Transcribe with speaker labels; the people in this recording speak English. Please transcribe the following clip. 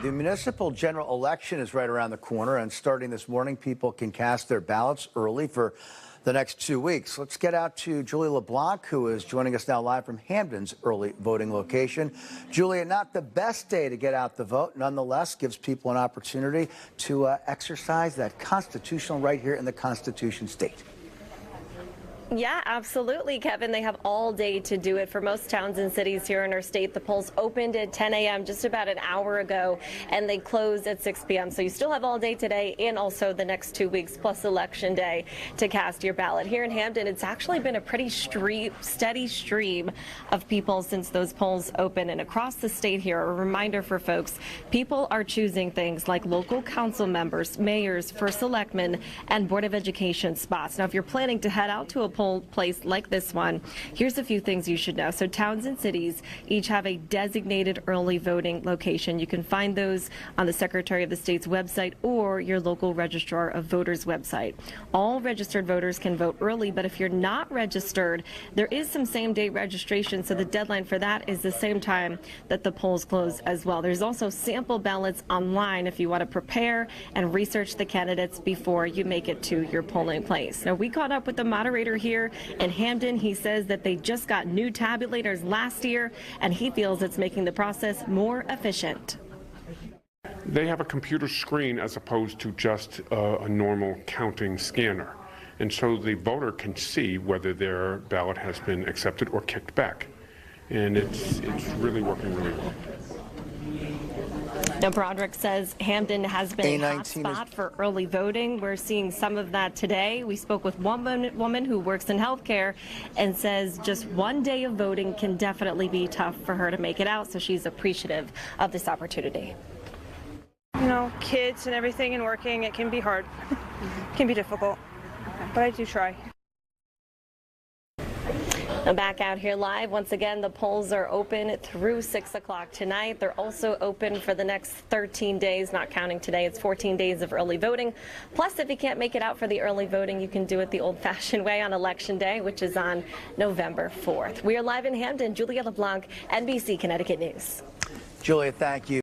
Speaker 1: The municipal general election is right around the corner, and starting this morning, people can cast their ballots early for the next 2 weeks. Let's get out to Julia LeBlanc, who is joining us now live from Hamden's early voting location. Julia, not the best day to get out the vote, nonetheless gives people an opportunity to exercise that constitutional right here in the Constitution state.
Speaker 2: Yeah, absolutely, Kevin. They have all day to do it. For most towns and cities here in our state, the polls opened at 10 a.m. just about an hour ago, and they closed at 6 p.m. So you still have all day today and also the next 2 weeks plus Election Day to cast your ballot. Here in Hamden, it's actually been a pretty steady stream of people since those polls opened. And across the state here, a reminder for folks, people are choosing things like local council members, mayors, first selectmen, and Board of Education spots. Now, if you're planning to head out to a poll place like this one, here's a few things you should know. So towns and cities each have a designated early voting location. You can find those on the Secretary of the State's website or your local registrar of voters website. All registered voters can vote early, but if you're not registered, there is some same-day registration, so the deadline for that is the same time that the polls close as well. There's also sample ballots online if you want to prepare and research the candidates before you make it to your polling place. Now, we caught up with the moderator here in Hamden. He says that they just got new tabulators last year, and he feels it's making the process more efficient.
Speaker 3: They have a computer screen as opposed to just a normal counting scanner. And so the voter can see whether their ballot has been accepted or kicked back. And it's really working really well.
Speaker 2: Now, Broderick says Hamden has been a hot spot for early voting. We're seeing some of that today. We spoke with one woman who works in healthcare and says just one day of voting can definitely be tough for her to make it out, so she's appreciative of this opportunity.
Speaker 4: You know, kids and everything and working, it can be hard. It can be difficult, but I do try.
Speaker 2: I'm back out here live. Once again, the polls are open through 6 o'clock tonight. They're also open for the next 13 days, not counting today. It's 14 days of early voting. Plus, if you can't make it out for the early voting, you can do it the old-fashioned way on Election Day, which is on November 4th. We are live in Hamden. Julia LeBlanc, NBC Connecticut News.
Speaker 1: Julia, thank you.